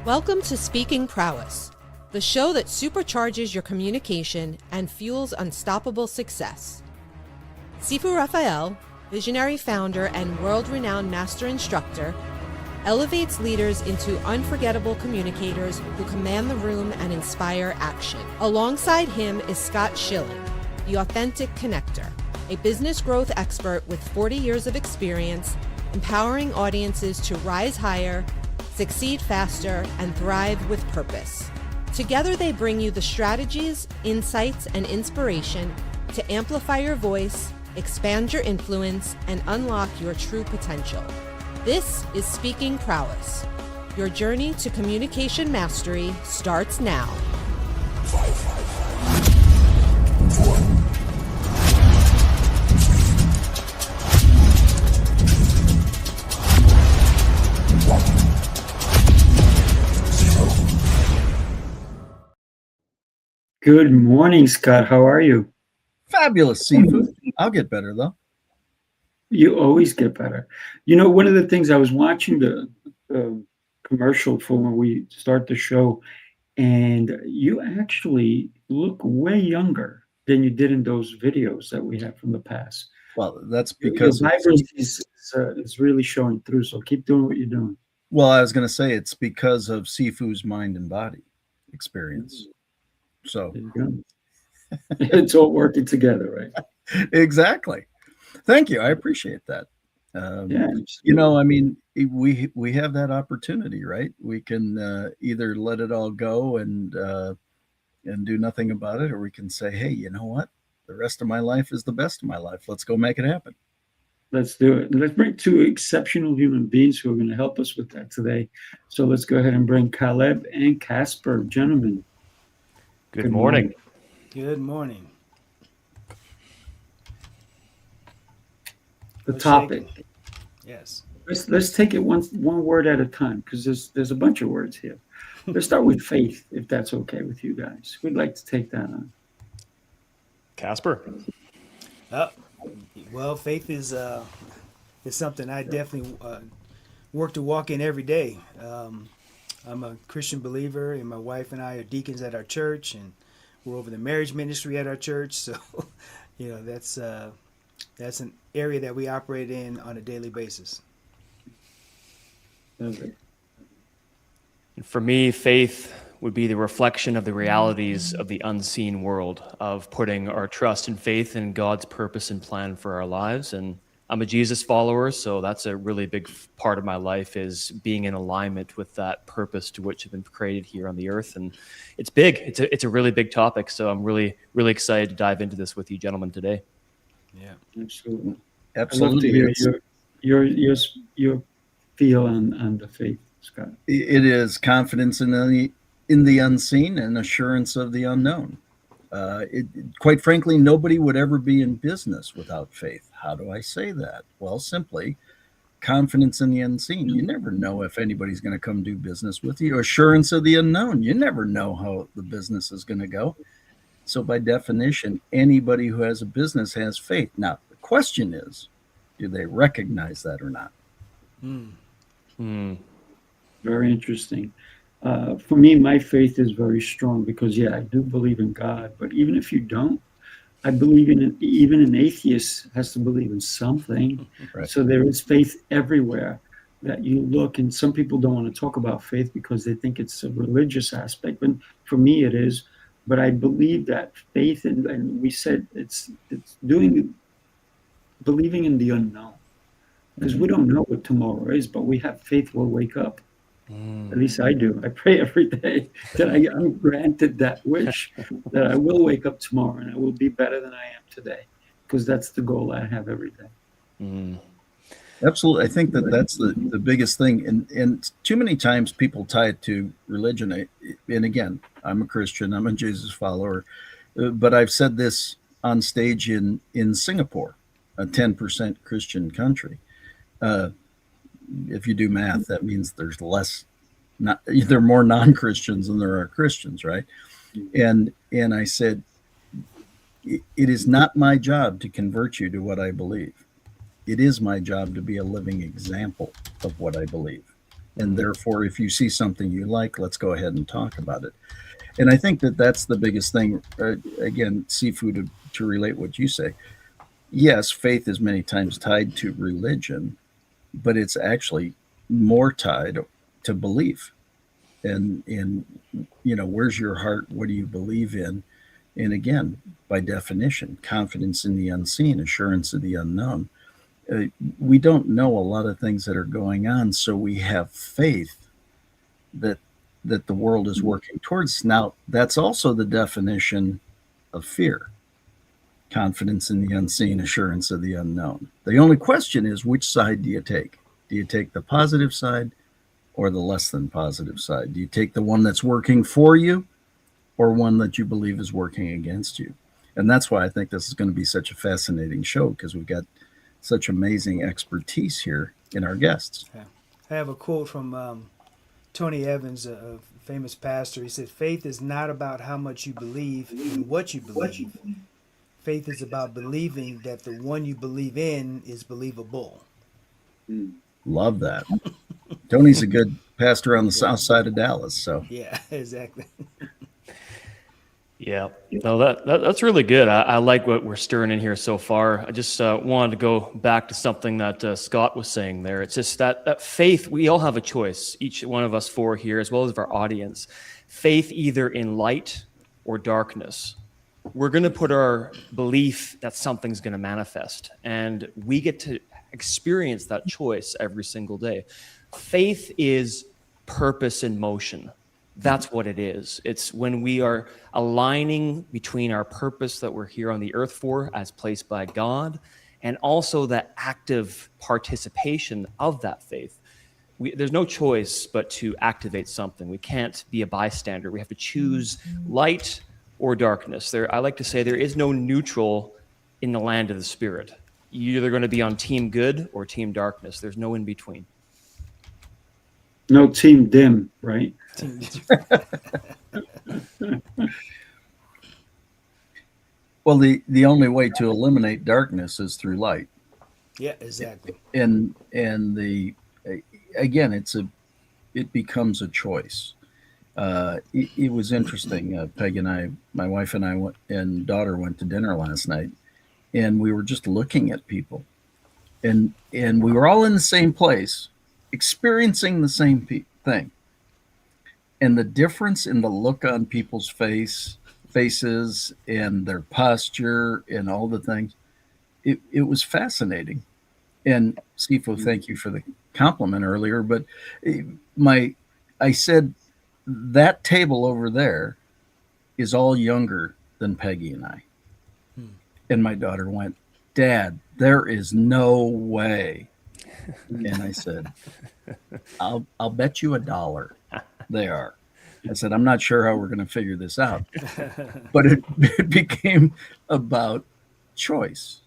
Welcome to Speaking Prowess, the show that supercharges your communication and fuels unstoppable success. Sifu Raphael, visionary founder and world-renowned master instructor, elevates leaders into unforgettable communicators who command the room and inspire action. Alongside him is Scott Schilling, the authentic connector, a business growth expert with 40 years of experience, empowering audiences to rise higher, succeed faster, and thrive with purpose. Together, they bring you the strategies, insights, and inspiration to amplify your voice, expand your influence, and unlock your true potential. This is Speaking Prowess. Your journey to communication mastery starts now. Good morning, Scott. How are you? Fabulous, Sifu. I'll get better, though. You always get better. You know, one of the things I was watching the commercial for when we start the show, and you actually look way younger than you did in those videos that we have from the past. Well, that's because your vibrancy is really showing through, so keep doing what you're doing. Well, I was going to say it's because of Sifu's mind and body experience. So there you go. It's all working together, right? Exactly. Thank you. I appreciate that. You know, I mean, we have that opportunity, right? We can either let it all go and do nothing about it, or we can say, hey, you know what? The rest of my life is the best of my life. Let's go make it happen. Let's do it. Let's bring two exceptional human beings who are going to help us with that today. So let's go ahead and bring Caleb and Casper. Gentlemen. Good morning. Good morning. The topic. Yes. Let's take it one word at a time, because there's a bunch of words here. Let's start with faith, if that's okay with you guys. We'd like to take that on. Casper. Well, faith is something I definitely work to walk in every day. I'm a Christian believer, and my wife and I are deacons at our church, and we're over the marriage ministry at our church. So, you know, that's an area that we operate in on a daily basis. And for me, faith would be the reflection of the realities of the unseen world, of putting our trust and faith in God's purpose and plan for our lives. And I'm a Jesus follower, so that's a really big part of my life, is being in alignment with that purpose to which I've been created here on the earth. And it's big. It's a really big topic. So I'm really, really excited to dive into this with you gentlemen today. Yeah, absolutely. Absolutely. I'd love to hear your feel on the faith, Scott. It is confidence in the unseen and assurance of the unknown. Quite frankly, nobody would ever be in business without faith. How do I say that? Well, simply confidence in the unseen. You never know if anybody's going to come do business with you. Assurance of the unknown. You never know how the business is going to go. So by definition, anybody who has a business has faith. Now, the question is, do they recognize that or not? Very interesting. For me, my faith is very strong because, yeah, I do believe in God. But even if you don't, I believe in it. Even an atheist has to believe in something. Right. So there is faith everywhere that you look. And some people don't want to talk about faith because they think it's a religious aspect. But for me, it is. But I believe that faith, and we said it's believing in the unknown. Because we don't know what tomorrow is, but we have faith we'll wake up. At least I do. I pray every day that I'm granted that wish, that I will wake up tomorrow and I will be better than I am today, because that's the goal I have every day. Absolutely. I think that's the biggest thing. And too many times people tie it to religion. And again, I'm a Christian, I'm a Jesus follower, but I've said this on stage in Singapore, a 10% Christian country. If you do math, that means there are more non-Christians than there are Christians, right? And I said, it is not my job to convert you to what I believe. It is my job to be a living example of what I believe. And therefore, if you see something you like, let's go ahead and talk about it. And I think that that's the biggest thing. Again, seafood, to relate what you say. Yes, faith is many times tied to religion, but it's actually more tied to belief. And where's your heart? What do you believe in? And again, by definition, confidence in the unseen, assurance of the unknown. We don't know a lot of things that are going on, so we have faith that the world is working towards. Now, that's also the definition of fear. Confidence in the unseen, assurance of the unknown. The only question is, which side do you take? Do you take the positive side or the less than positive side? Do you take the one that's working for you or one that you believe is working against you? And that's why I think this is going to be such a fascinating show, because we've got such amazing expertise here in our guests. Yeah. I have a quote from Tony Evans, a famous pastor. He said, "Faith is not about how much you believe in what you believe. Faith is about believing that the one you believe in is believable." Love that. Tony's a good pastor on the south side of Dallas. So Yeah, exactly. Yeah, no, that's really good. I like what we're stirring in here so far. I just wanted to go back to something that Scott was saying there. It's just that faith, we all have a choice, each one of us four here, as well as our audience. Faith either in light or darkness. We're going to put our belief that something's going to manifest, and we get to experience that choice every single day. Faith is purpose in motion. That's what it is. It's when we are aligning between our purpose that we're here on the earth for, as placed by God, and also the active participation of that faith. There's no choice but to activate something. We can't be a bystander. We have to choose light or darkness. I like to say there is no neutral in the land of the spirit. You're either going to be on team good or team darkness. There's no in between. No team dim, right? Well, the only way to eliminate darkness is through light. Yeah, exactly. And again, it becomes a choice. It was interesting. Peg and I, my wife and I and daughter went to dinner last night, and we were just looking at people, and we were all in the same place, experiencing the same thing. And the difference in the look on people's faces and their posture and all the things, it was fascinating. And Sifo, thank you for the compliment earlier, but I said that table over there is all younger than Peggy and I. And my daughter went, "Dad, there is no way." And I said, I'll bet you $1 they are. I said, I'm not sure how we're going to figure this out. But it became about choice,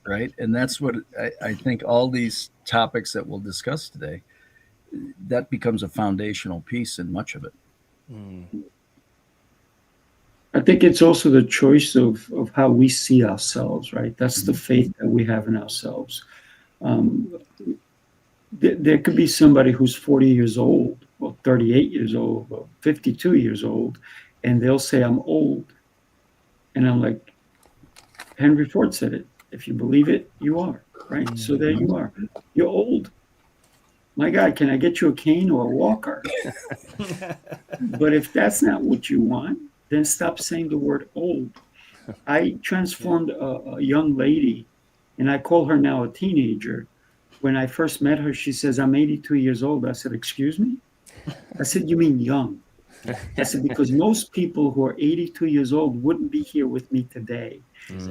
right? And that's what I think all these topics that we'll discuss today, that becomes a foundational piece in much of it. I think it's also the choice of how we see ourselves, right? That's the faith that we have in ourselves. There could be somebody who's 40 years old, or 38 years old, or 52 years old, and they'll say, "I'm old." And I'm like, Henry Ford said it. If you believe it, you are, right? So there you are. You're old. My God, can I get you a cane or a walker? But if that's not what you want, then stop saying the word old. I transformed a young lady, and I call her now a teenager. When I first met her, she says, "I'm 82 years old." I said, "Excuse me?" I said, "You mean young?" I said, "Because most people who are 82 years old wouldn't be here with me today.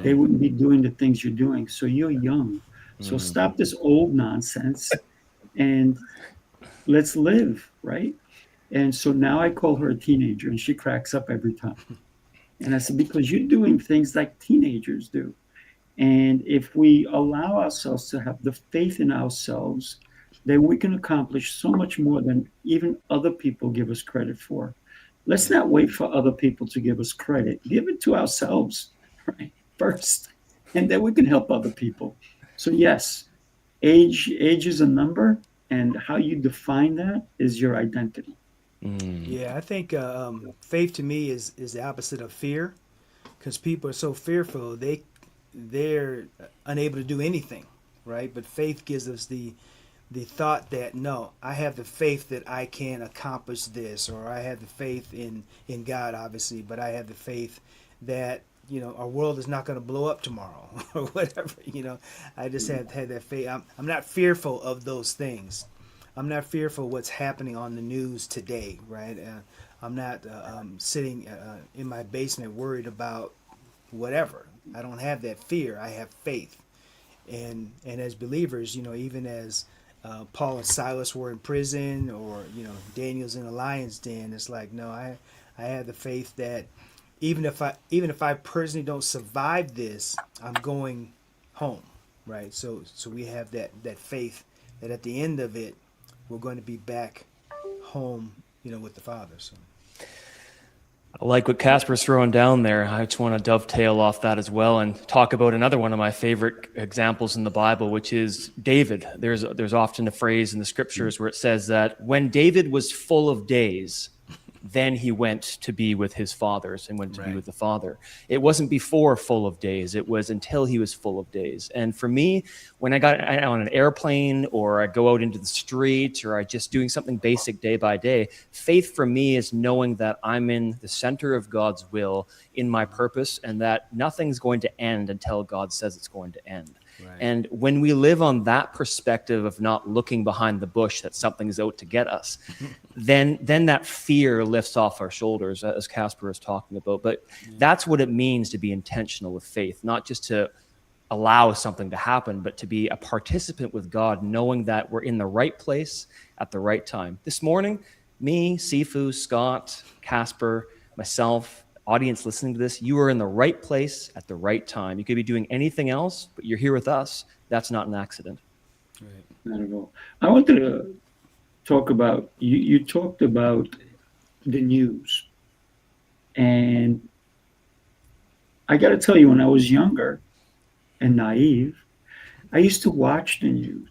They wouldn't be doing the things you're doing. So you're young. So stop this old nonsense and let's live," right? And so now I call her a teenager, and she cracks up every time. And I said, "Because you're doing things like teenagers do." And if we allow ourselves to have the faith in ourselves, then we can accomplish so much more than even other people give us credit for. Let's not wait for other people to give us credit. Give it to ourselves, right, first, and then we can help other people. So yes, age is a number, And how you define that is your identity. Yeah, I think faith to me is the opposite of fear, because people are so fearful they're unable to do anything, right? But faith gives us the thought that no, I have the faith that I can accomplish this, or I have the faith in God, obviously, but I have the faith that our world is not going to blow up tomorrow or whatever. I just have that faith. I'm not fearful of those things. I'm not fearful what's happening on the news today, right? I'm not sitting in my basement worried about whatever. I don't have that fear. I have faith. And as believers, even as Paul and Silas were in prison, or Daniel's in the lion's den, it's like, no, I have the faith that even if I personally don't survive this, I'm going home, right? So we have that faith that at the end of it, we're going to be back home, with the Father. So. I like what Casper's throwing down there. I just want to dovetail off that as well and talk about another one of my favorite examples in the Bible, which is David. There's often a phrase in the scriptures where it says that when David was full of days, then he went to be with his fathers and went to be with the Father. It wasn't before full of days. It was until he was full of days. And for me, when I got on an airplane, or I go out into the street, or I just doing something basic day by day, faith for me is knowing that I'm in the center of God's will, in my purpose, and that nothing's going to end until God says it's going to end. Right. And when we live on that perspective of not looking behind the bush that something's out to get us, then that fear lifts off our shoulders, as Casper is talking about. But that's what it means to be intentional with faith, not just to allow something to happen, but to be a participant with God, knowing that we're in the right place at the right time. This morning, me, Sifu, Scott, Casper, myself, audience listening to this, you are in the right place at the right time. You could be doing anything else, but you're here with us. That's not an accident. Right. Not at all. I wanted to talk about, you talked about the news. And I got to tell you, when I was younger and naive, I used to watch the news.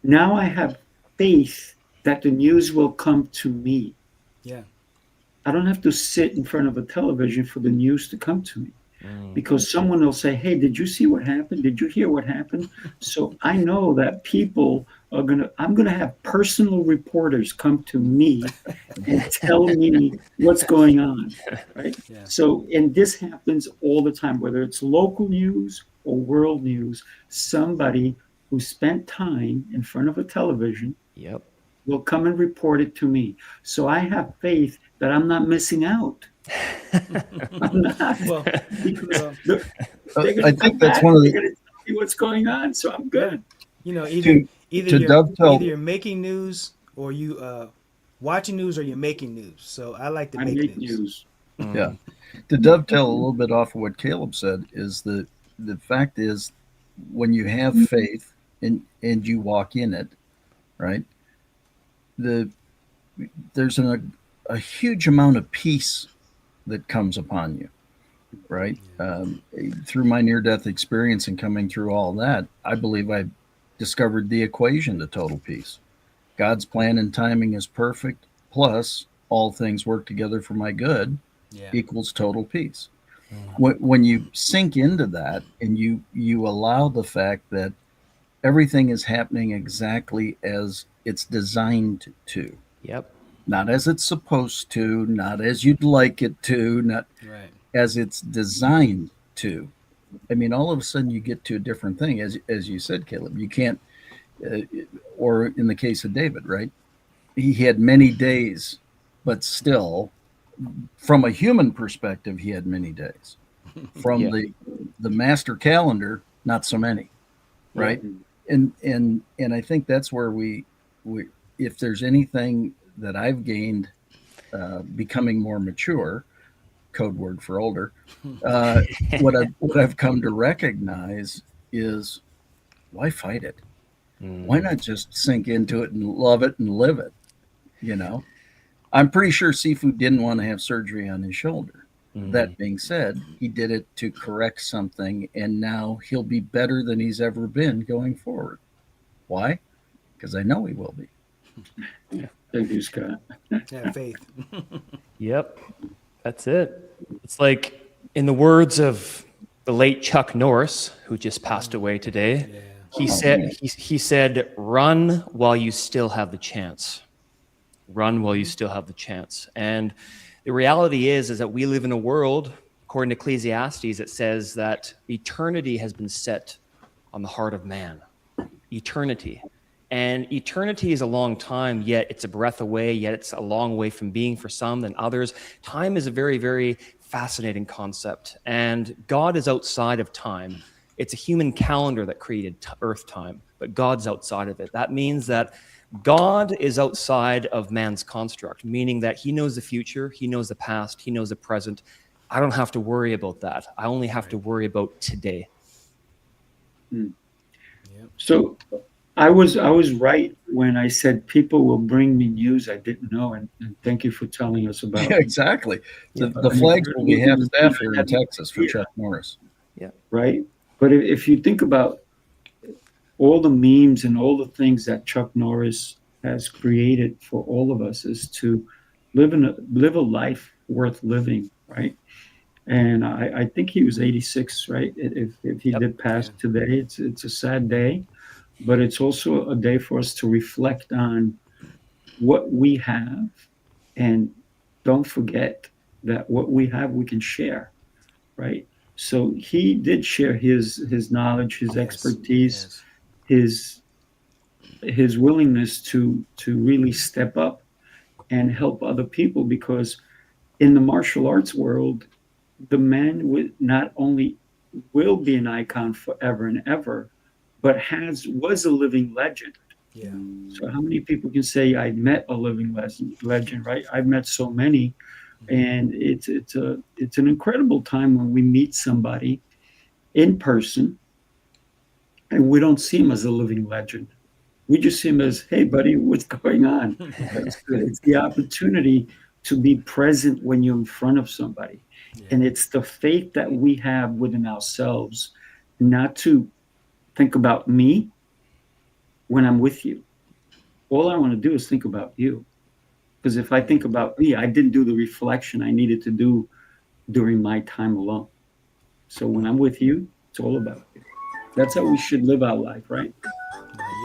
Now I have faith that the news will come to me. Yeah. I don't have to sit in front of a television for the news to come to me, because someone will say, hey, did you see what happened? Did you hear what happened? So I know that people I'm going to have personal reporters come to me and tell me what's going on, right? Yeah. So, and this happens all the time, whether it's local news or world news, somebody who spent time in front of a television will come and report it to me. So I have faith that I'm not missing out. I'm not. Well, because I think that's one of the. They're going to tell me what's going on, so I'm good. Either you're making news, or you watching news, or you're making news. So I like to make news. Yeah. To dovetail a little bit off of what Caleb said, is the fact is, when you have faith and you walk in it, right? There's a huge amount of peace that comes upon you, right? Through my near-death experience and coming through all that, I believe I discovered the equation to total peace. God's plan and timing is perfect, plus all things work together for my good, equals total peace. When you sink into that and you allow the fact that everything is happening exactly as it's designed to. Yep. Not as it's supposed to, not as you'd like it to, not as it's designed to. I mean, all of a sudden you get to a different thing. As you said, Caleb, you can't, or in the case of David, right? He had many days, but still, from a human perspective, he had many days. From the master calendar, not so many, right? And I think that's where we if there's anything that I've gained becoming more mature, code word for older, what I've come to recognize is, why fight it? Why not just sink into it and love it and live it? I'm pretty sure Sifu didn't want to have surgery on his shoulder. That being said, he did it to correct something, and now he'll be better than he's ever been going forward. Why? because I know he will be. Thank you, Scott. Have faith. Yep, that's it. It's like, in the words of the late Chuck Norris, who just passed away today, Yeah. he said, "Run while you still have the chance. Run while you still have the chance." And the reality is that we live in a world, according to Ecclesiastes, it says that eternity has been set on the heart of man. Eternity. And eternity is a long time, yet it's a breath away, yet it's a long way from being for some than others. Time is a very, very fascinating concept. And God is outside of time. It's a human calendar that created Earth time, but God's outside of it. That means that God is outside of man's construct, meaning that he knows the future, he knows the past, he knows the present. I don't have to worry about that. I only have to worry about today. So I was right when I said people will bring me news I didn't know, and thank you for telling us about Yeah, exactly. The flags will be half staff here in Texas for Chuck Norris. right? But if you think about all the memes and all the things that Chuck Norris has created for all of us, is to live a life worth living, right? And I think he was 86, right? If he did pass today, it's a sad day, but it's also a day for us to reflect on what we have, and don't forget that what we have we can share, right? So he did share his knowledge, his expertise, his willingness to really step up and help other people, because in the martial arts world, the man would not only will be an icon forever and ever, but was a living legend. Yeah. So how many people can say I met a living legend, right? I've met so many, and it's an incredible time when we meet somebody in person, and we don't see him as a living legend. We just see him as, hey, buddy, what's going on? It's the opportunity to be present when you're in front of somebody. Yeah. And it's the faith that we have within ourselves, not to think about me when I'm with you. All I want to do is think about you. Because if I think about me, I didn't do the reflection I needed to do during my time alone. So when I'm with you, it's all about you. That's how we should live our life, right?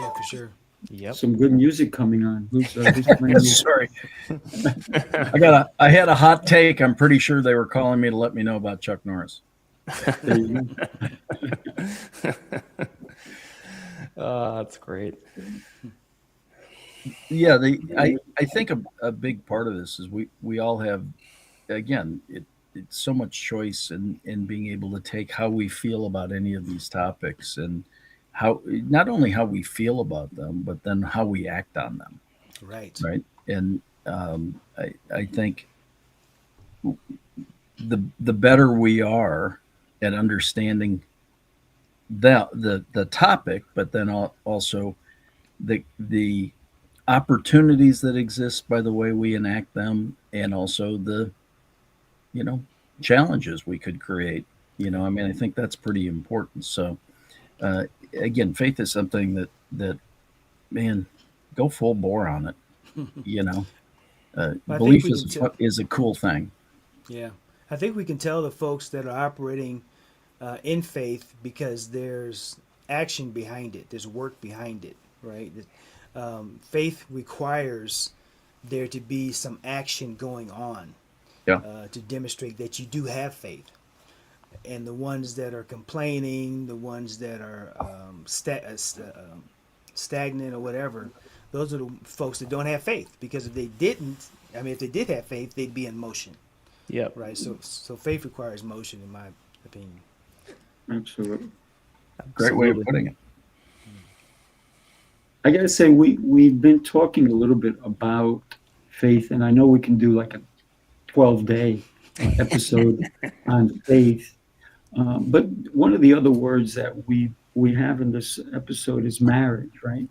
Yeah, for sure. Yep. Some good music coming on. Who's playing music? Sorry. I had a hot take. I'm pretty sure they were calling me to let me know about Chuck Norris. There you go. That's great. Yeah, I think a big part of this is we all have, again, it's so much choice in being able to take how we feel about any of these topics, and how not only how we feel about them, but then how we act on them. Right. And I think the better we are at understanding the topic, but then also the opportunities that exist by the way we enact them, and also the challenges we could create. I mean, I think that's pretty important. So again, faith is something that man, go full bore on it. Belief is a cool thing. Yeah, I think we can tell the folks that are operating in faith because there's action behind it. There's work behind it, right? Faith requires there to be some action going on to demonstrate that you do have faith. And the ones that are complaining, the ones that are stagnant or whatever, those are the folks that don't have faith. Because if they did have faith, they'd be in motion. Yep. Right. So faith requires motion, in my opinion. Absolutely. Great way of putting it. I got to say, we've been talking a little bit about faith, and I know we can do like a 12-day episode on faith. But one of the other words that we have in this episode is marriage, right?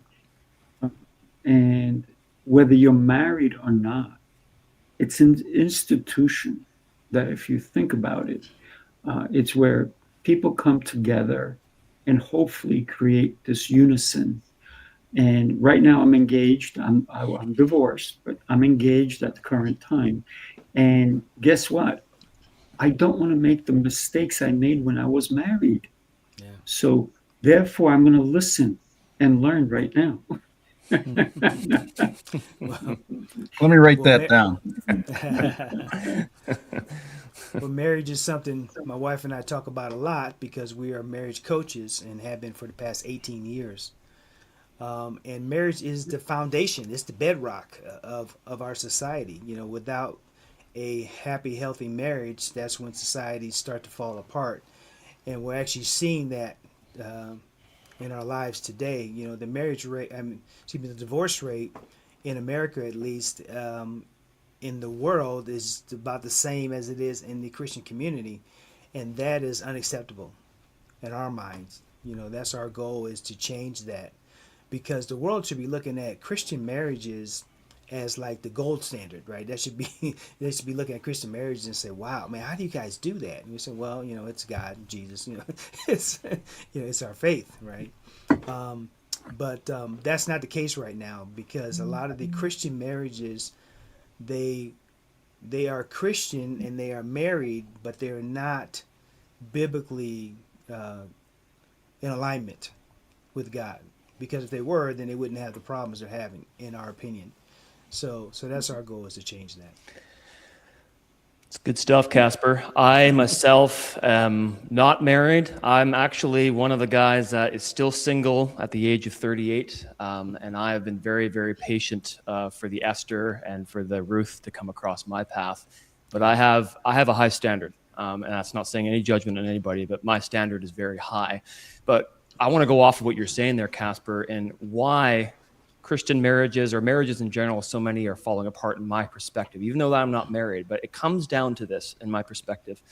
And whether you're married or not, it's an institution that, if you think about it, it's where people come together and hopefully create this unison And right now I'm engaged. I'm divorced, but I'm engaged at the current time. And guess what? I don't want to make the mistakes I made when I was married. Yeah. So therefore, I'm going to listen and learn right now. Well, Let me write well, that down. well, marriage is something my wife and I talk about a lot because we are marriage coaches and have been for the past 18 years. And marriage is the foundation; it's the bedrock of our society. You know, without a happy, healthy marriage, that's when societies start to fall apart. And we're actually seeing that in our lives today. You know, the marriage rate, the divorce rate in America, at least, in the world, is about the same as it is in the Christian community, and that is unacceptable in our minds. You know, that's our goal, is to change that, because the world should be looking at Christian marriages as like the gold standard, right? That should be they should be looking at Christian marriages and say, "Wow, man, how do you guys do that?" And you say, "Well, you know, it's God, Jesus, you know, it's it's our faith, right?" But that's not the case right now, because a lot of the Christian marriages, they are Christian and they are married, but they're not biblically in alignment with God. Because if they were, then they wouldn't have the problems they're having, in our opinion. So that's our goal, is to change that. It's good stuff, Casper. I myself am not married. I'm actually one of the guys that is still single at the age of 38, and I have been very, very patient for the Esther and for the Ruth to come across my path. But I have a high standard, and that's not saying any judgment on anybody, but my standard is very high. But I want to go off of what you're saying there, Casper, and why Christian marriages, or marriages in general, so many are falling apart in my perspective, even though I'm not married. But it comes down to this, in my perspective,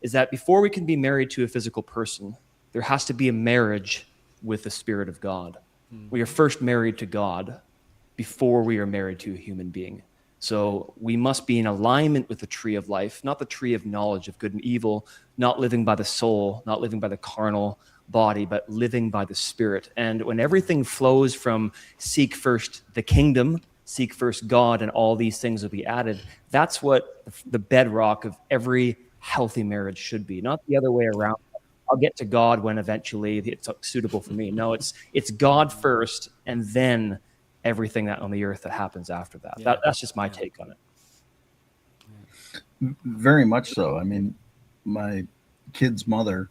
is that before we can be married to a physical person, there has to be a marriage with the Spirit of God. We are first married to God before we are married to a human being. So we must be in alignment with the tree of life, not the tree of knowledge of good and evil, not living by the soul, not living by the carnal body, but living by the Spirit. And when everything flows from seek first the kingdom, seek first God, and all these things will be added, that's what the bedrock of every healthy marriage should be, not the other way around. I'll get to God when eventually it's suitable for me. No, it's God first, and then everything that on the earth that happens after that. Yeah. That's just my take on it. Very much so. I mean, my kid's mother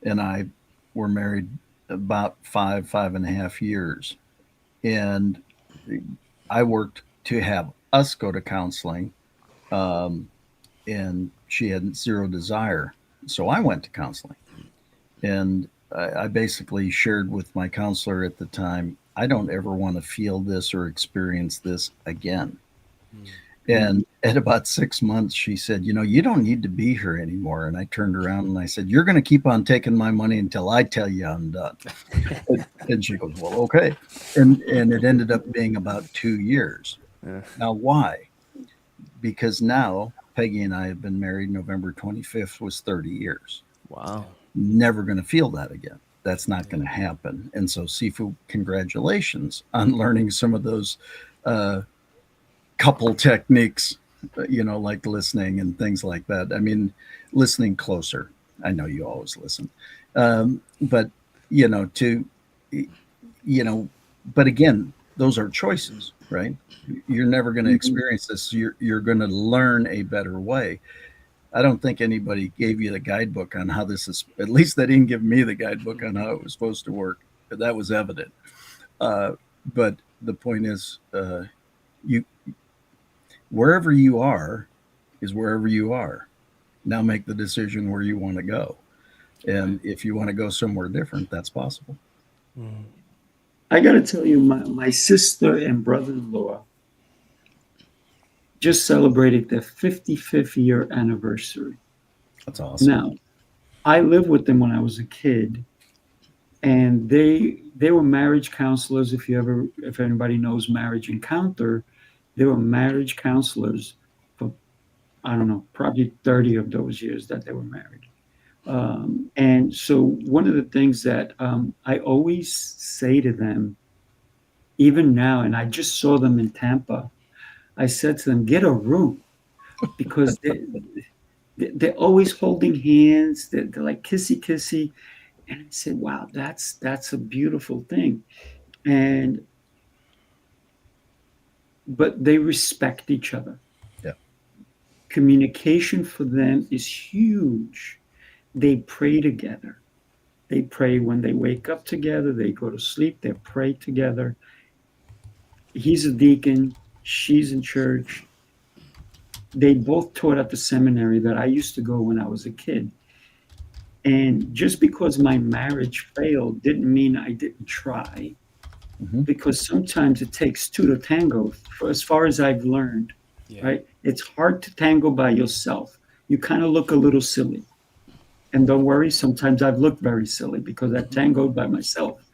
and I were married about 5.5 years. And I worked to have us go to counseling, and she had zero desire. So I went to counseling. And I basically shared with my counselor at the time, I don't ever want to feel this or experience this again. And at about 6 months, she said, "You know, you don't need to be here anymore." And I turned around and I said, "You're going to keep on taking my money until I tell you I'm done." And she goes, "Well, okay." And it ended up being about 2 years. Now, why? Because now Peggy and I have been married. November 25th was 30 years. Wow. Never going to feel that again. That's not going to happen. And so, Sifu, congratulations on learning some of those couple techniques, you know, like listening and things like that. I mean, listening closer. I know you always listen. But, you know, but again, those are choices, right? You're never going to experience this. You're going to learn a better way. I don't think anybody gave you the guidebook on how this is. At least they didn't give me the guidebook on how it was supposed to work. That was evident. But the point is, wherever you are is wherever you are. Now make the decision where you want to go. And if you want to go somewhere different, that's possible. I got to tell you, my sister and brother-in-law just celebrated their 55th year anniversary. That's awesome. Now, I lived with them when I was a kid, and they were marriage counselors. If anybody knows Marriage Encounter, they were marriage counselors for, I don't know, probably 30 of those years that they were married. And so one of the things that I always say to them even now, and I just saw them in Tampa. I said to them, get a room, because they're always holding hands. They're like kissy kissy. And I said, wow, that's a beautiful thing. And but they respect each other. Yeah. Communication for them is huge. They pray together. They pray when they wake up together, they go to sleep, they pray together. He's a deacon, she's in church. They both taught at the seminary that I used to go when I was a kid. And just because my marriage failed didn't mean I didn't try, because sometimes it takes two to tango, for as far as I've learned, right? It's hard to tango by yourself. You kind of look a little silly. And don't worry, sometimes I've looked very silly because I've tangoed by myself.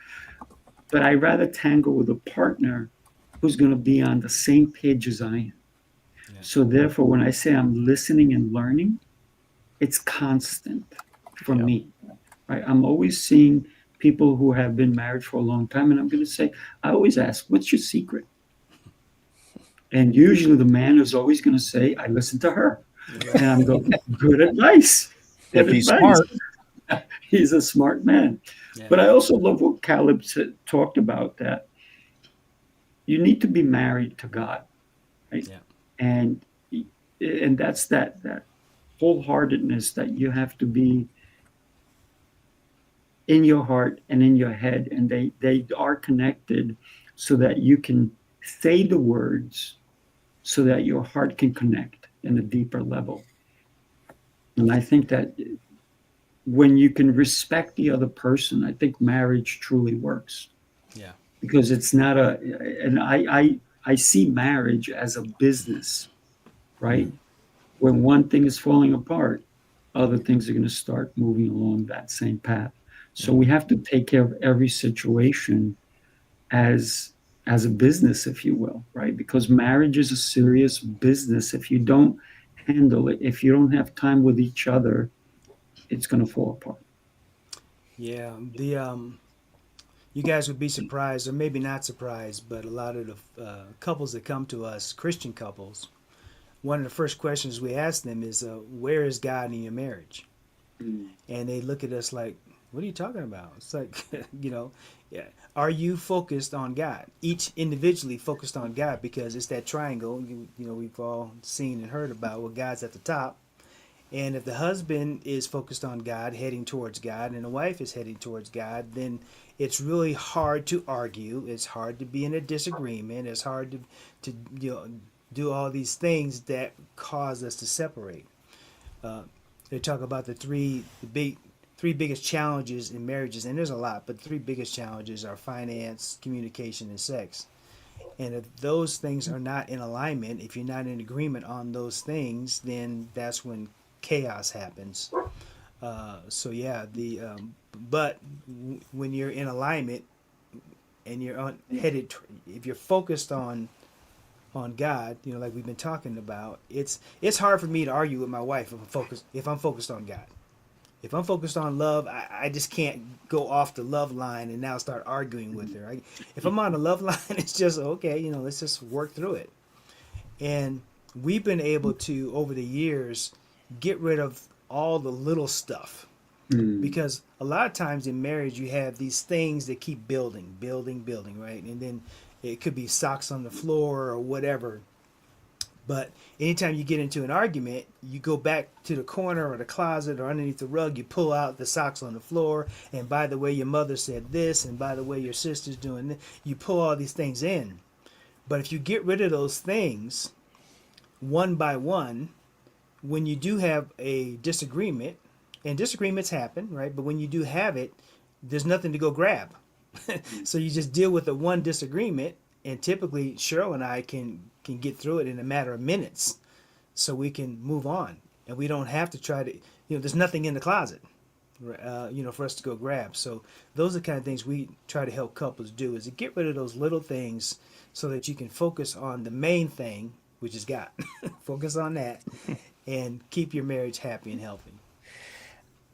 But I rather tango with a partner who's going to be on the same page as I am. So therefore, when I say I'm listening and learning, it's constant for me, right? I'm always seeing people who have been married for a long time, and I'm going to say, I always ask, what's your secret? And usually the man is always going to say, I listen to her. And I'm going, good advice. If he's smart. He's a smart man. Yeah. But I also love what Caleb talked about, that you need to be married to God, right? Yeah. And that's that wholeheartedness that you have to be in your heart and in your head, and they are connected so that you can say the words so that your heart can connect in a deeper level. And I think that when you can respect the other person, I think marriage truly works. Yeah. Because it's not and I see marriage as a business, right? When one thing is falling apart, other things are going to start moving along that same path. So we have to take care of every situation as a business, if you will, right? Because marriage is a serious business. If you don't handle it, if you don't have time with each other, it's going to fall apart. Yeah, you guys would be surprised, or maybe not surprised, but a lot of the couples that come to us, Christian couples, one of the first questions we ask them is, where is God in your marriage? And they look at us like, what are you talking about? It's like, are you focused on God? Each individually focused on God, because it's that triangle, we've all seen and heard about, where God's at the top. And if the husband is focused on God, heading towards God, and the wife is heading towards God, then it's really hard to argue. It's hard to be in a disagreement. It's hard to do all these things that cause us to separate. They talk about the three biggest challenges in marriages, and there's a lot, but the three biggest challenges are finance, communication, and sex. And if those things are not in alignment, if you're not in agreement on those things, then that's when chaos happens. But when you're in alignment and you're headed, if you're focused on God, like we've been talking about, it's hard for me to argue with my wife if I'm focused on God. If I'm focused on love, I just can't go off the love line and now start arguing with her. If I'm on the love line, it's just, okay, let's just work through it. And we've been able to, over the years, get rid of all the little stuff. Because a lot of times in marriage, you have these things that keep building, right? And then it could be socks on the floor or whatever. But anytime you get into an argument, you go back to the corner or the closet or underneath the rug, you pull out the socks on the floor. And by the way, your mother said this, and by the way, your sister's doing this. You pull all these things in. But if you get rid of those things one by one, when you do have a disagreement, and disagreements happen, right? But when you do have it, there's nothing to go grab. So you just deal with the one disagreement. And typically, Cheryl and I can get through it in a matter of minutes, so we can move on, and we don't have to try to. There's nothing in the closet, for us to go grab. So those are the kind of things we try to help couples do: is to get rid of those little things, so that you can focus on the main thing, which is God. Focus on that, and keep your marriage happy and healthy.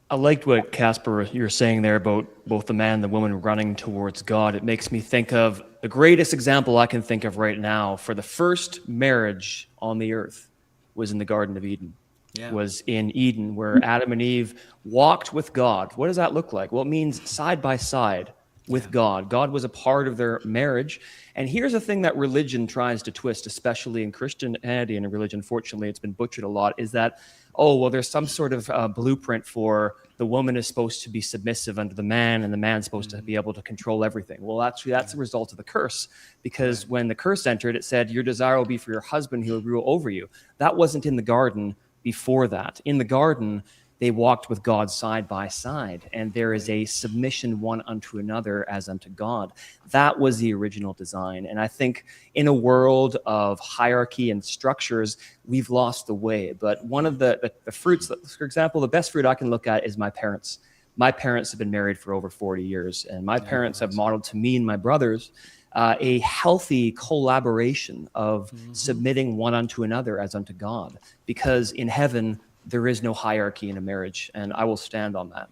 I liked what Casper you're saying there about both the man and the woman running towards God. It makes me think of the greatest example I can think of right now for the first marriage on the earth was in the Garden of Eden. Yeah. Was in Eden, where Adam and Eve walked with God. What does that look like? Well, it means side by side with God. God was a part of their marriage. And here's a thing that religion tries to twist, especially in Christianity and in religion. Fortunately, it's been butchered a lot, is that, oh, well, there's some sort of blueprint for the woman is supposed to be submissive under the man and the man's supposed to be able to control everything. Well, actually, that's a result of the curse, because when the curse entered, it said, your desire will be for your husband who will rule over you. That wasn't in the garden before that. In the garden, they walked with God side by side, and there is a submission one unto another as unto God. That was the original design. And I think in a world of hierarchy and structures, we've lost the way. But one of the fruits, for example, the best fruit I can look at is my parents. My parents have been married for over 40 years, and my parents have modeled to me and my brothers a healthy collaboration of submitting one unto another as unto God, because in heaven there is no hierarchy in a marriage, and I will stand on that.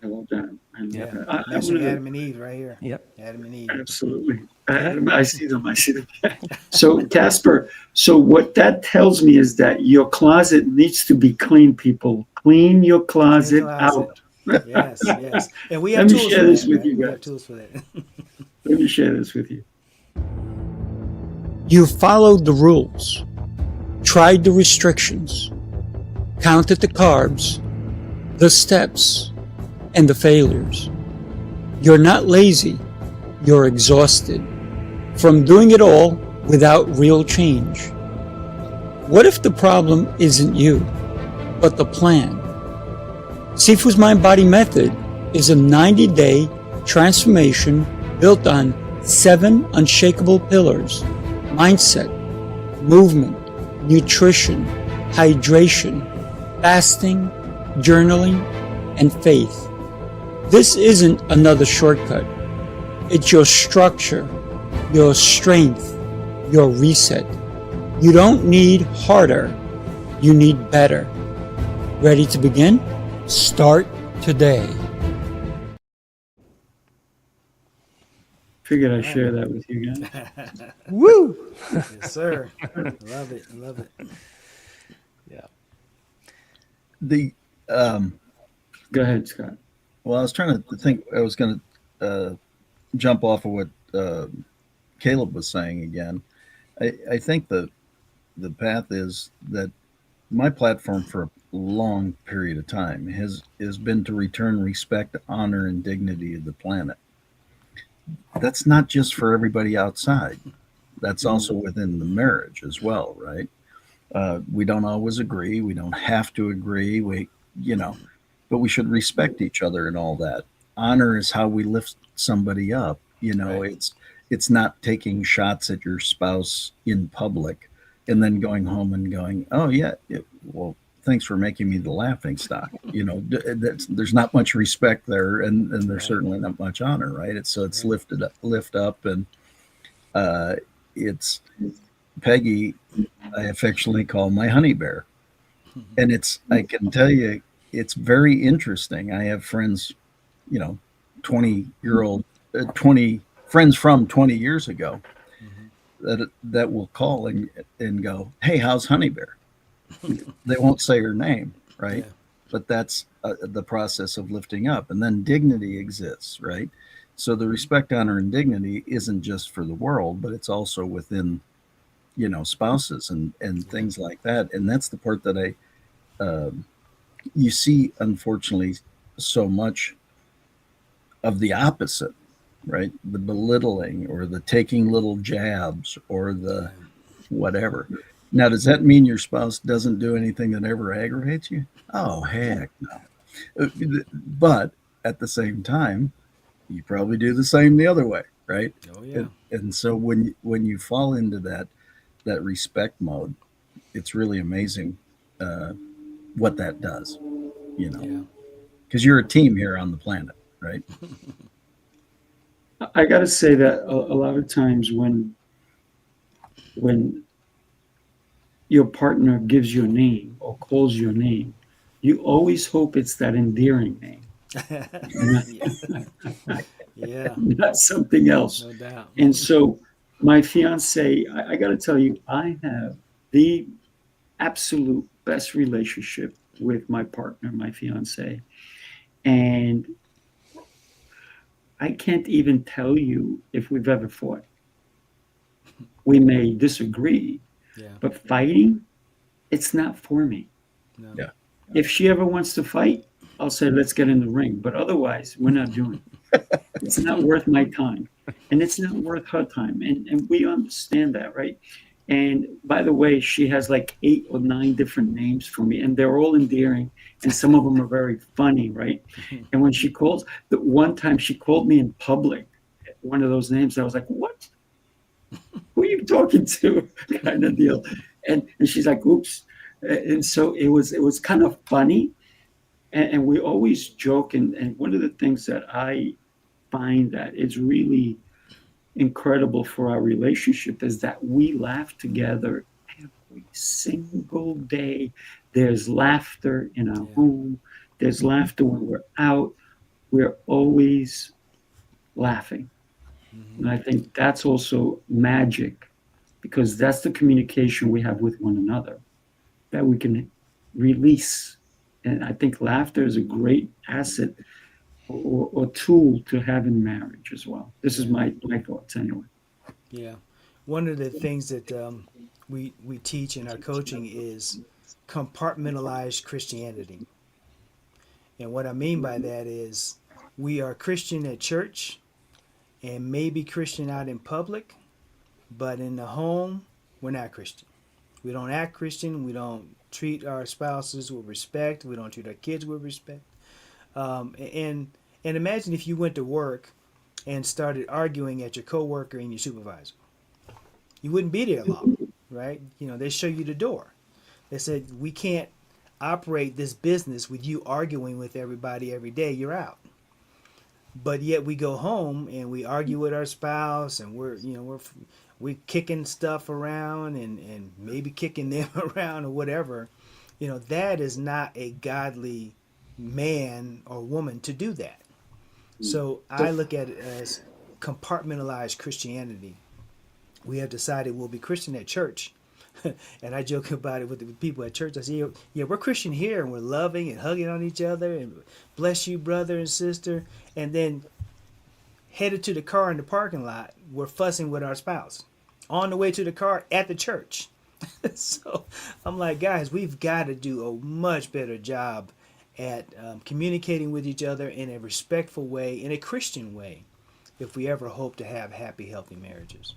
I love that. That's from Adam and Eve right here. Yep. Adam and Eve. Absolutely. I see them. So, Casper, so what that tells me is that your closet needs to be clean, people. Clean your closet out. Yes. And we have Let me tools share for this that, with right? you We guys. have tools for that. Let me share this with you. You followed the rules, tried the restrictions, counted the carbs, the steps, and the failures. You're not lazy, you're exhausted from doing it all without real change. What if the problem isn't you, but the plan? Sifu's Mind Body Method is a 90-day transformation built on 7 unshakable pillars: mindset, movement, nutrition, hydration, fasting, journaling, and faith. This isn't another shortcut. It's your structure, your strength, your reset. You don't need harder, you need better. Ready to begin? Start today. Figured I'd share that with you guys. Woo! Yes, sir. Love it. Yeah. The Go ahead, Scott. Well, I was trying to think. I was going to jump off of what Caleb was saying again. I think the path is that my platform for a long period of time has been to return respect, honor, and dignity to the planet. That's not just for everybody outside. That's also within the marriage as well, right? We don't always agree. We don't have to agree. But we should respect each other and all that. Honor is how we lift somebody up. Right. It's not taking shots at your spouse in public and then going home and going, oh yeah, well, thanks for making me the laughing stock. There's not much respect there, and there's certainly not much honor, right? It's lift up, and it's Peggy. I affectionately call my honey bear, and I can tell you, it's very interesting. I have friends, 20 friends from 20 years ago that will call and go, hey, how's honey bear? They won't say her name, right? Yeah. But that's the process of lifting up. And then dignity exists, right? So the respect, honor, and dignity isn't just for the world, but it's also within, spouses and things like that. And that's the part that you see, unfortunately, so much of the opposite, right? The belittling or the taking little jabs or the whatever. Now, does that mean your spouse doesn't do anything that ever aggravates you? Oh, heck no. But at the same time, you probably do the same the other way, right? Oh yeah. And so when you fall into that respect mode, it's really amazing what that does, because you're a team here on the planet, right? I got to say that a lot of times when your partner gives your name or calls your name, you always hope it's that endearing name, Yeah, not something else. no doubt. And so my fiance, I got to tell you, I have the absolute best relationship with my partner, my fiance. And I can't even tell you if we've ever fought. We may disagree, Yeah, but fighting, it's not for me. no. Yeah. If she ever wants to fight, I'll say, let's get in the ring. But otherwise, we're not doing it. It's not worth my time. And it's not worth her time. And we understand that, right? And by the way, she has like 8 or 9 different names for me, and they're all endearing. And some of them are very funny, right? And when she calls, the one time she called me in public, one of those names, I was like, what? Who are you talking to? Kind of deal. And she's like, oops. And so it was kind of funny. And we always joke. And one of the things that I find that is really incredible for our relationship is that we laugh together every single day. There's laughter in our home. There's laughter when we're out. We're always laughing. And I think that's also magic, because that's the communication we have with one another that we can release. And I think laughter is a great asset or tool to have in marriage as well. This is my thoughts anyway. Yeah, one of the things that we teach in our coaching is compartmentalized Christianity, and what I mean by that is we are Christian at church, and maybe Christian out in public, but in the home we're not Christian. We don't act Christian. We don't treat our spouses with respect. We don't treat our kids with respect. And imagine if you went to work and started arguing at your coworker and your supervisor. You wouldn't be there long, right? You know, they show you the door. They said, we can't operate this business with you arguing with everybody every day. You're out. But yet we go home and we argue with our spouse, and we're kicking stuff around and maybe kicking them around or whatever. You know, that is not a godly man or woman to do that. So I look at it as compartmentalized Christianity. We have decided we'll be Christian at church. And I joke about it with the people at church. I say, yeah, we're Christian here, and we're loving and hugging on each other, and bless you, brother and sister. And then headed to the car in the parking lot, we're fussing with our spouse on the way to the car at the church. So I'm like, guys, we've got to do a much better job at communicating with each other in a respectful way, in a Christian way, if we ever hope to have happy, healthy marriages.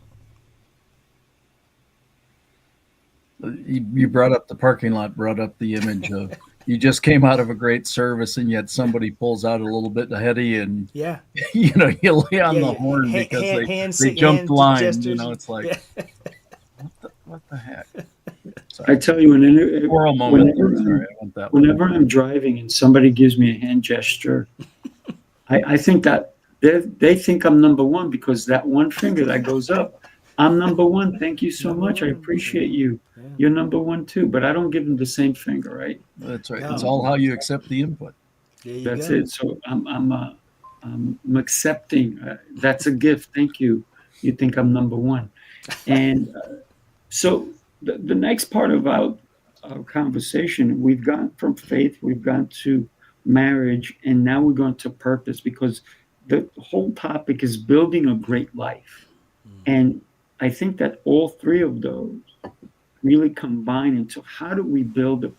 You brought up the parking lot, brought up the image of you just came out of a great service, and yet somebody pulls out a little bit ahead of you, and Yeah. you lay on the horn because they jumped line. Gestures. It's like, what the heck? I tell you, whenever I'm driving and somebody gives me a hand gesture, I think that they think I'm number one, because that one finger that goes up, I'm number one. Thank you so much. I appreciate you. Yeah. You're number one too. But I don't give them the same finger, right? That's right. It's all how you accept the input. That's it. So I'm accepting. That's a gift. Thank you. You think I'm number one, and so the next part of our conversation, we've gone from faith, we've gone to marriage, and now we're going to purpose, because the whole topic is building a great life. And I think that all three of those really combine into how do we build a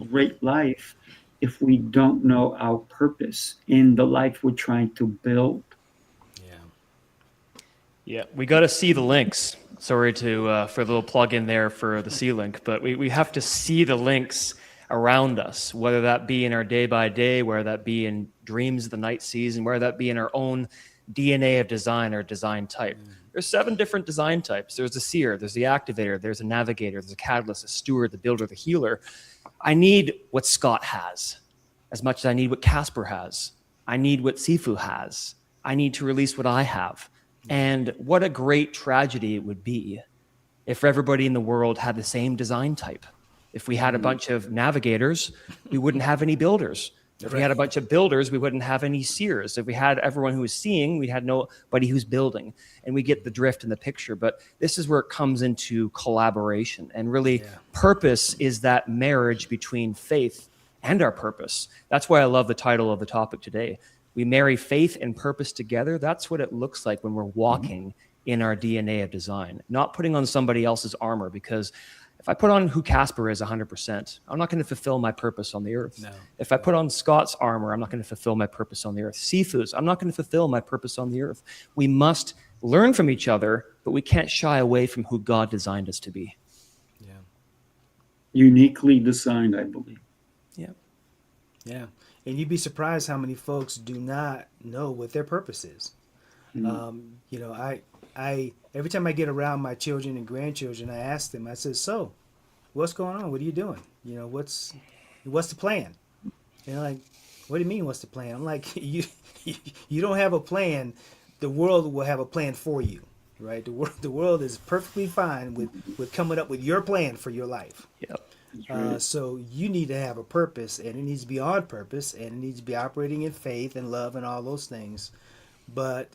great life if we don't know our purpose in the life we're trying to build. Yeah, we got to see the links. Sorry to for a little plug in there for the SeeLink, but we have to see the links around us, whether that be in our day by day, whether that be in dreams of the night season, whether that be in our own DNA of design or design type. There's 7 different design types. There's the seer, there's the activator, there's a navigator, there's a catalyst, a steward, the builder, the healer. I need what Scott has as much as I need what Casper has. I need what Sifu has. I need to release what I have. And what a great tragedy it would be if everybody in the world had the same design type. If we had a bunch of navigators, we wouldn't have any builders. If we had a bunch of builders, we wouldn't have any seers. If we had everyone who was seeing, we had nobody who's building. And we get the drift in the picture. But this is where it comes into collaboration. And really, purpose is that marriage between faith and our purpose. That's why I love the title of the topic today. We marry faith and purpose together. That's what it looks like when we're walking in our DNA of design, not putting on somebody else's armor. Because if I put on who Casper is 100%, I'm not going to fulfill my purpose on the earth. No. If I put on Scott's armor, I'm not going to fulfill my purpose on the earth. Sifu's, I'm not going to fulfill my purpose on the earth. We must learn from each other, but we can't shy away from who God designed us to be. Yeah. Uniquely designed, I believe. Yeah. Yeah. And you'd be surprised how many folks do not know what their purpose is. I every time I get around my children and grandchildren, I ask them, I said, so what's going on? What are you doing? What's the plan? And they're like, what do you mean, what's the plan? I'm like, you don't have a plan. The world will have a plan for you, right? The world is perfectly fine with coming up with your plan for your life. Yep. So you need to have a purpose, and it needs to be on purpose, and it needs to be operating in faith and love and all those things. But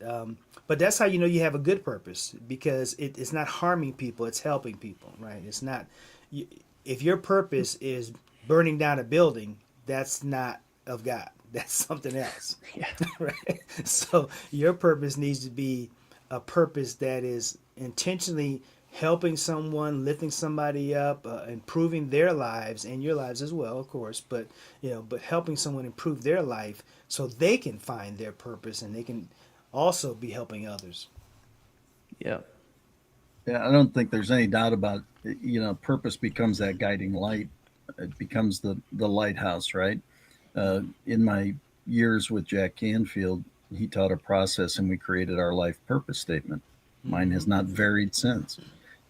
that's how you know you have a good purpose, because it's not harming people, it's helping people, right? It's not, if your purpose is burning down a building, that's not of God. That's something else. Yeah. Right? So your purpose needs to be a purpose that is intentionally helping someone, lifting somebody up, improving their lives and your lives as well, of course, but helping someone improve their life so they can find their purpose and they can also be helping others. Yeah. Yeah, I don't think there's any doubt about it. Purpose becomes that guiding light. It becomes the lighthouse, right? In my years with Jack Canfield, he taught a process and we created our life purpose statement. Mine has not varied since.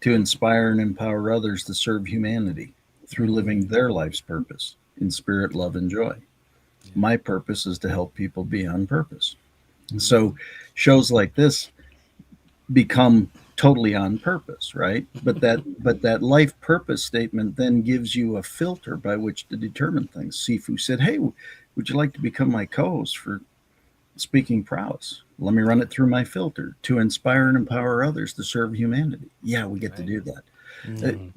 To inspire and empower others to serve humanity through living their life's purpose in spirit, love, and joy. My purpose is to help people be on purpose. And so shows like this become totally on purpose, right? But that life purpose statement then gives you a filter by which to determine things. Sifu said, hey, would you like to become my co-host for Speaking Prowess? Let me run it through my filter. To inspire and empower others to serve humanity. Yeah, we get to do that.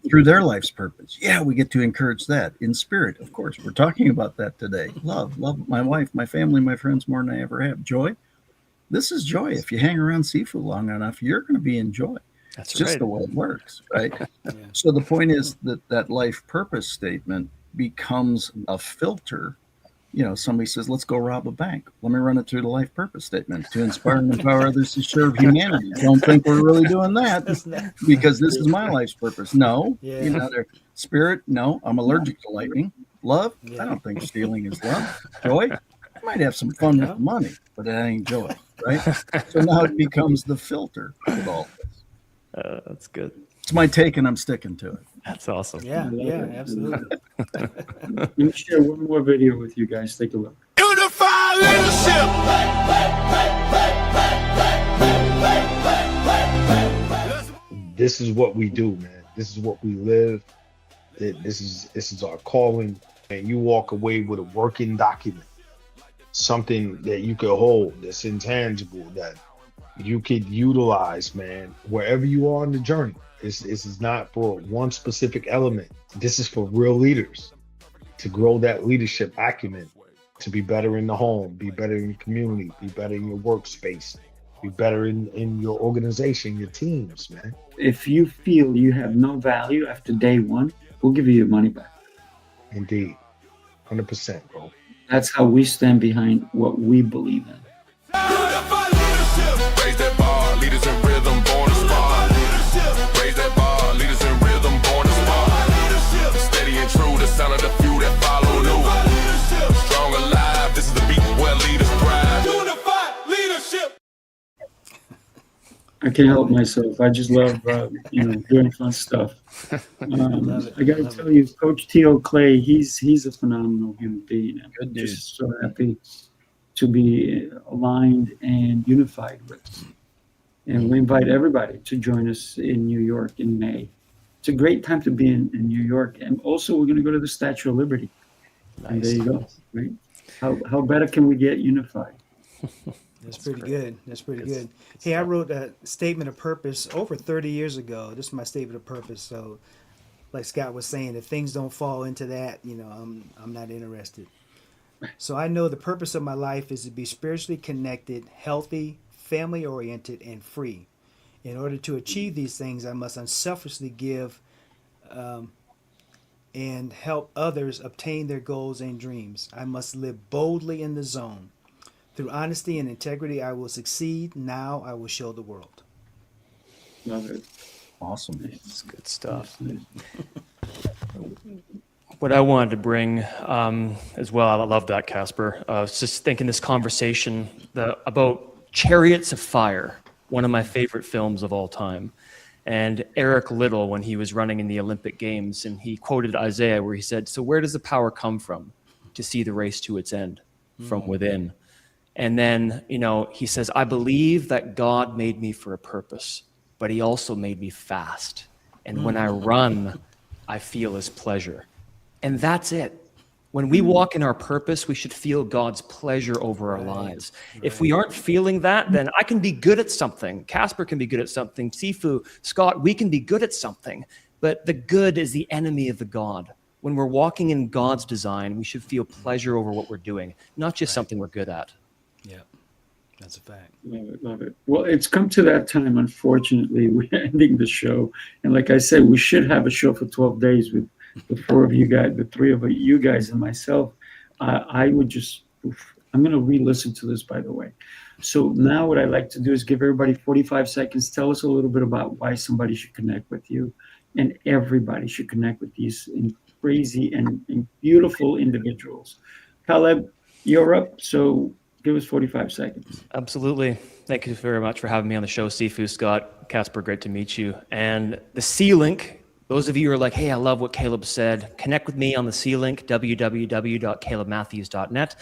Through their life's purpose. Yeah, we get to encourage that. In spirit, of course. We're talking about that today. Love my wife, my family, my friends more than I ever have. Joy. This is joy. If you hang around Sifu long enough, you're going to be in joy. That's just right. the way it works, right? So the point is that life purpose statement becomes a filter. Somebody says, let's go rob a bank. Let me run it through the life purpose statement. To inspire and empower others to serve humanity. Don't think we're really doing that because this is my life's purpose. No. Their spirit, no. I'm allergic to lightning. Love, I don't think stealing is love. Joy, I might have some fun with the money, but it ain't joy, right? So now it becomes the filter with all this. That's good. It's my take and I'm sticking to it. That's awesome. Yeah, absolutely. Let me share one more video with you guys. Take a look. Unified leadership. This is what we do, man. This is what we live. This is our calling. And you walk away with a working document, something that you could hold, that's intangible, that you could utilize, man, wherever you are on the journey. This is not for one specific element. This is for real leaders to grow that leadership acumen, to be better in the home, be better in your community, be better in your workspace, be better in your organization, your teams, man. If you feel you have no value after day one, we'll give you your money back. Indeed. 100%, bro. That's how we stand behind what we believe in. Raise that bar, leaders in rhythm, born to spar. Raise that bar, leaders in rhythm, born to spar. Steady and true, the sound of the few that follow new. Strong alive, this is the beat where leaders thrive. Unified leadership. I can't help myself. I just love, doing fun stuff. I got to tell you, Coach T.O. Clay, he's a phenomenal human being. I'm just so happy to be aligned and unified with. And we invite everybody to join us in New York in May. it's a great time to be in New York. And also, we're going to go to the Statue of Liberty. And there you go. Right? How better can we get unified? That's pretty good. That's pretty good. Hey, I wrote a statement of purpose over 30 years ago. This is my statement of purpose. So, like Scott was saying, if things don't fall into that, I'm not interested. So I know the purpose of my life is to be spiritually connected, healthy, family oriented, and free. In order to achieve these things, I must unselfishly give and help others obtain their goals and dreams. I must live boldly in the zone. Through honesty and integrity, I will succeed. Now I will show the world. Love it. Awesome. It's good stuff. What I wanted to bring as well, I love that, Casper. I was just thinking this conversation about Chariots of Fire, one of my favorite films of all time. And Eric Liddell, when he was running in the Olympic Games, and he quoted Isaiah where he said, "So where does the power come from to see the race to its end? From within." And then, he says, "I believe that God made me for a purpose, but he also made me fast. And when I run, I feel his pleasure." And that's it. When we walk in our purpose, we should feel God's pleasure over our lives. If we aren't feeling that, then I can be good at something. Casper can be good at something. Sifu, Scott, we can be good at something. But the good is the enemy of the God. When we're walking in God's design, we should feel pleasure over what we're doing, not just something we're good at. Yeah, that's a fact. Love it, love it. Well, it's come to that time, unfortunately. We're ending the show. And like I said, we should have a show for 12 days with the four of you guys, the three of you guys and myself. I'm going to re-listen to this, by the way. So now what I like to do is give everybody 45 seconds. Tell us a little bit about why somebody should connect with you. And everybody should connect with these crazy and beautiful individuals. Caleb, you're up. So give us 45 seconds. Absolutely. Thank you very much for having me on the show, Sifu, Scott, Casper, great to meet you. And the SeeLink, those of you who are like, "Hey, I love what Caleb said," connect with me on the SeeLink, www.calebmatthews.net,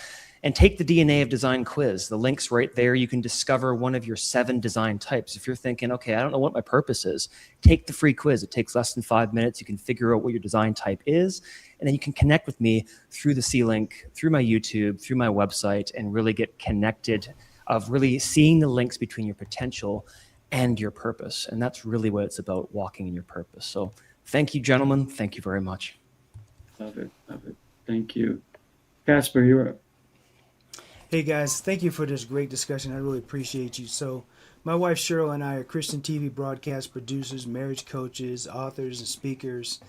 and take the DNA of Design quiz. The link's right there. You can discover one of your 7 design types. If you're thinking, "Okay, I don't know what my purpose is," take the free quiz. It takes less than 5 minutes. You can figure out what your design type is, and then you can connect with me through the SeeLink, through my YouTube, through my website, and really get connected of really seeing the links between your potential and your purpose. And that's really what it's about, walking in your purpose. So thank you, gentlemen. Thank you very much. Love it, love it. Thank you. Casper, you're up. Hey guys, thank you for this great discussion. I really appreciate you. So my wife Cheryl and I are Christian TV broadcast producers, marriage coaches, authors, and speakers.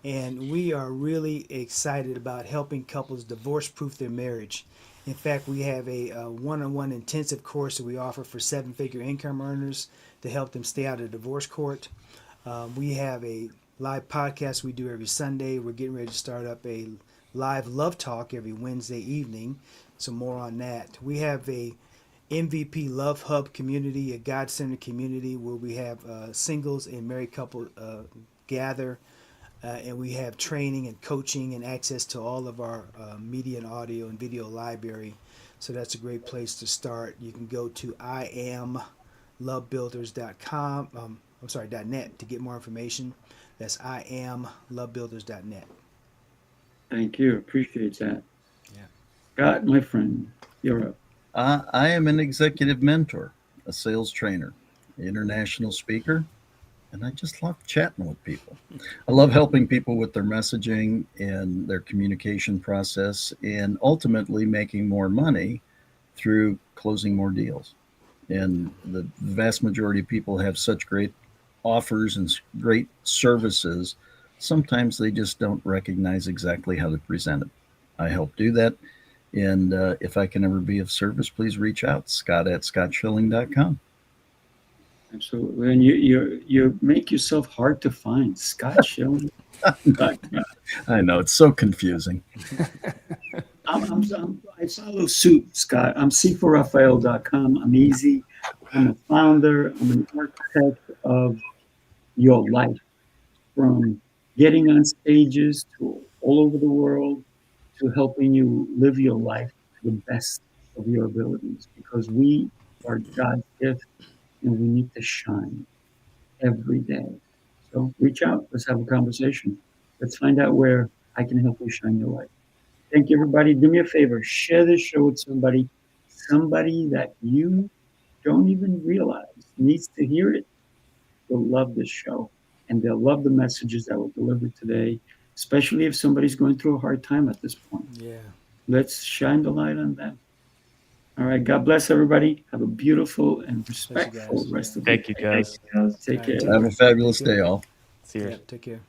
And we are really excited about helping couples divorce-proof their marriage. In fact, we have a one-on-one intensive course that we offer for 7-figure income earners to help them stay out of divorce court. We have a live podcast we do every Sunday. We're getting ready to start up a live love talk every Wednesday evening. So more on that. We have a MVP Love Hub community, a God-centered community where we have singles and married couples gather. And we have training and coaching and access to all of our media and audio and video library. So that's a great place to start. You can go to IAMLoveBuilders.com. .net to get more information. That's IAMLoveBuilders.net. Thank you. Appreciate that. Yeah. Scott, my friend, you're up. I am an executive mentor, a sales trainer, international speaker, and I just love chatting with people. I love helping people with their messaging and their communication process, and ultimately making more money through closing more deals. And the vast majority of people have such great offers and great services. Sometimes they just don't recognize exactly how to present it. I help do that. And if I can ever be of service, please reach out, scott@scottschilling.com. Absolutely. And you make yourself hard to find. Scott Schilling. I know, it's so confusing. I follow suit, Scott. I'm c4raphael.com. I'm easy. I'm a founder. I'm an architect of your life, from getting on stages to all over the world to helping you live your life to the best of your abilities, because we are God's gift and we need to shine every day. So reach out. Let's have a conversation. Let's find out where I can help you shine your light. Thank you, everybody. Do me a favor. Share this show with somebody that you don't even realize needs to hear it. They'll love this show, and they'll love the messages that were delivered today, especially if somebody's going through a hard time at this point. Yeah. Let's shine the light on them. All right. God bless everybody. Have a beautiful and respectful guys. rest of the Thank you, guys. Take care. Have a fabulous day, all. See you. Yeah. Take care.